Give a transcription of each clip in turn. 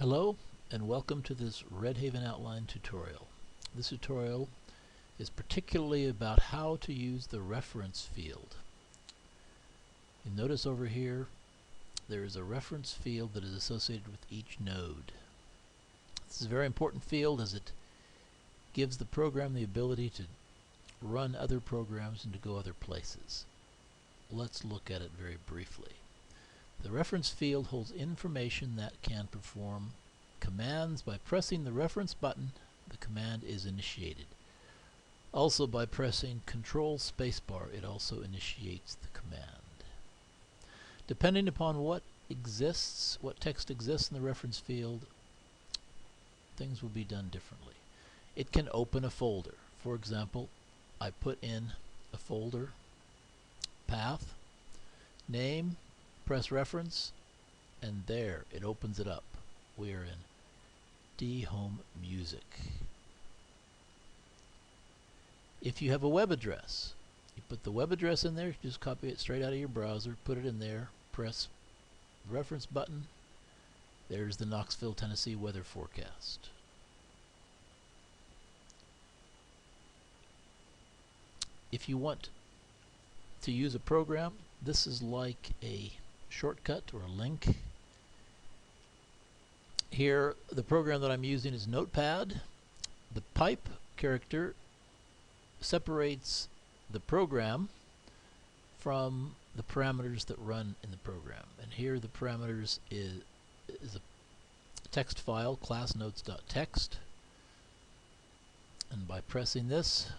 Hello and welcome to this Redhaven Outline tutorial. This tutorial is particularly about how to use the reference field. You notice over here there is a reference field that is associated with each node. This is a very important field as it gives the program the ability to run other programs and to go other places. Let's look at it very briefly. The reference field holds information that can perform commands. By pressing the reference button, the command is initiated. Also, by pressing Control Spacebar, it also initiates the command. Depending upon what text exists in the reference field, things will be done differently. It can open a folder. For example, I put in a folder path, name, press reference, and there it opens it up. We are in D Home Music. If you have a web address, you put the web address in there, you just copy it straight out of your browser, put it in there, press the reference button. There's the Knoxville, Tennessee weather forecast. If you want to use a program, this is like a shortcut or a link. Here, the program that I'm using is Notepad. The pipe character separates the program from the parameters that run in the program. And here the parameters is a text file, classnotes.txt. And by pressing this,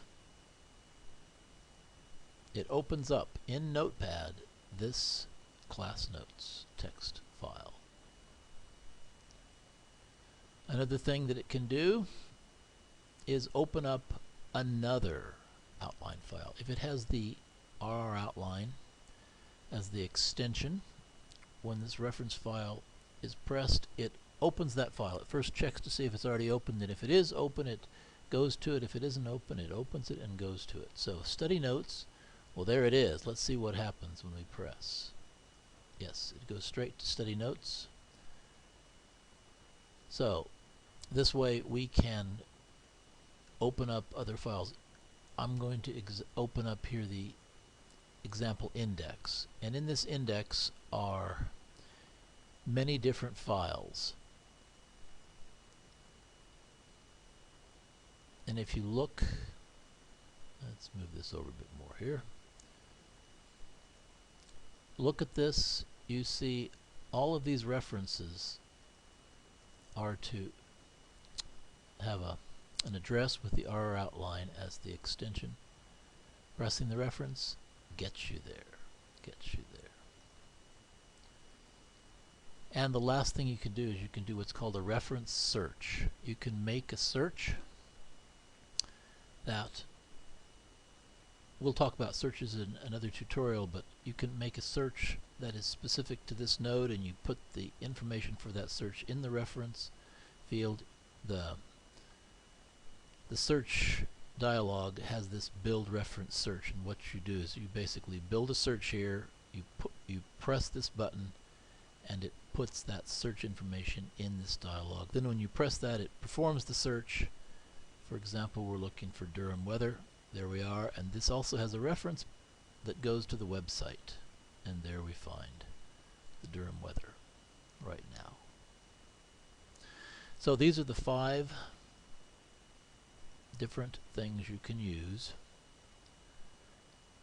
it opens up in Notepad this class notes text file. Another thing that it can do is open up another outline file. If it has the RR outline as the extension, when this reference file is pressed, it opens that file. It first checks to see if it's already opened, and if it is open, it goes to it. If it isn't open, it opens it and goes to it. So study notes, well, there it is. Let's see what happens when we press. Yes, it goes straight to study notes. So this way we can open up other files. I'm going to open up here the example index, and in this index are many different files. And if you look, let's move this over a bit more here. Look at this. You see all of these references are to have an address with the RR outline as the extension. Pressing the reference gets you there. And the last thing you can do is you can do what's called a reference search. You can make a search that we'll talk about searches in another tutorial, but you can make a search that is specific to this node, and you put the information for that search in the reference field. The search dialog has this build reference search, and what you do is you basically build a search here, you press this button, and it puts that search information in this dialog. Then when you press that, it performs the search. For example, we're looking for Durham weather. There we are, and this also has a reference that goes to the website, and there we find the Durham weather right now. So these are the 5 different things you can use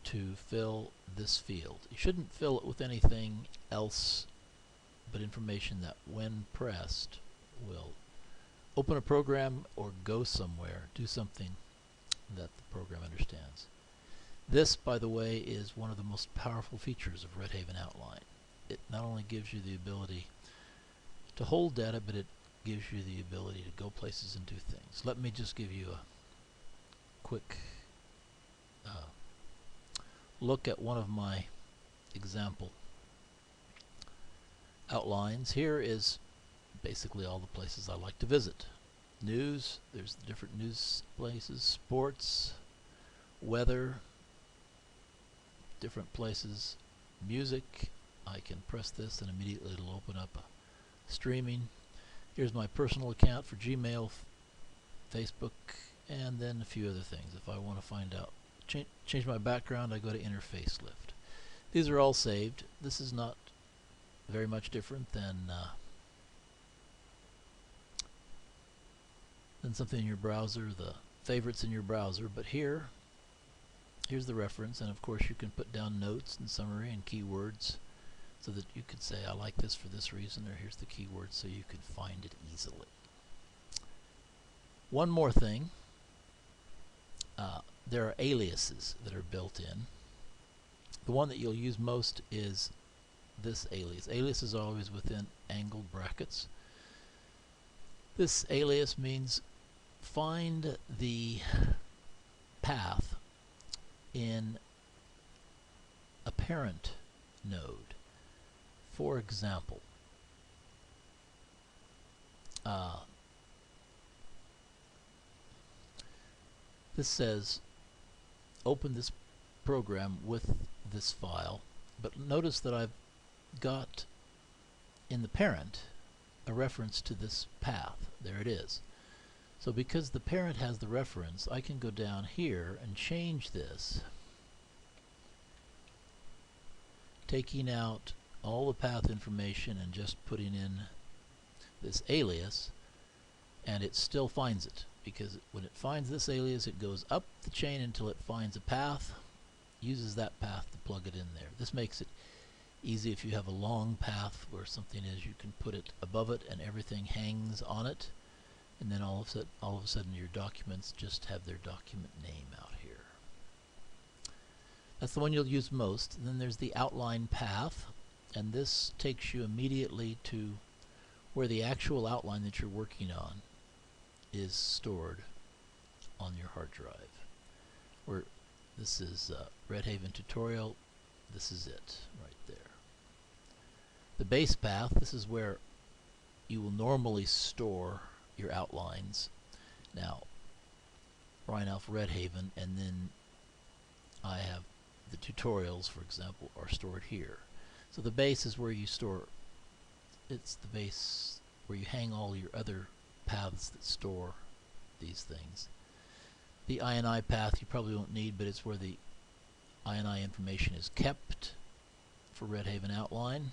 to fill this field. You shouldn't fill it with anything else but information that when pressed will open a program or go somewhere, do something that the program understands. This, by the way, is one of the most powerful features of Redhaven Outline. It not only gives you the ability to hold data, but it gives you the ability to go places and do things. Let me just give you a quick look at one of my example outlines. Here is basically all the places I like to visit. News, there's the different news places, sports, weather, different places, music. I can press this and immediately it'll open up streaming. Here's my personal account for Gmail, Facebook, and then a few other things. If I want to find out, change my background, I go to Interface Lift. These are all saved. This is not very much different than something in your browser, the favorites in your browser, but here's the reference, and of course you can put down notes and summary and keywords so that you could say, I like this for this reason, or here's the keyword, so you can find it easily. One more thing, there are aliases that are built in. The one that you'll use most is this alias. Alias is always within angled brackets. This alias means find the path in a parent node. For example, this says open this program with this file, but notice that I've got in the parent a reference to this path. There it is. So because the parent has the reference, I can go down here and change this, taking out all the path information and just putting in this alias, and it still finds it, because when it finds this alias, it goes up the chain until it finds a path, uses that path to plug it in there. This makes it easy if you have a long path where something is, you can put it above it and everything hangs on it, and then all of a sudden your documents just have their document name out here. That's the one you'll use most. And then there's the outline path, and this takes you immediately to where the actual outline that you're working on is stored on your hard drive. Where this is Redhaven tutorial, this is it right there. The base path, this is where you will normally store your outlines. Now, Rheinalf Redhaven, and then I have the tutorials, for example, are stored here. So the base is where you store, it's the base where you hang all your other paths that store these things. The INI path you probably won't need, but it's where the INI information is kept for Redhaven Outline.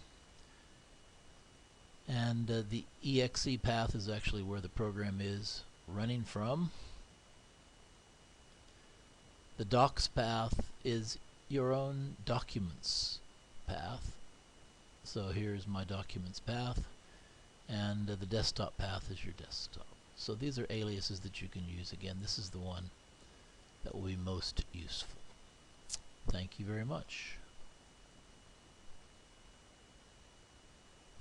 And the EXE path is actually where the program is running from. The docs path is your own documents path. So here's my documents path, and the desktop path is your desktop. So these are aliases that you can use. Again, this is the one that will be most useful. Thank you very much.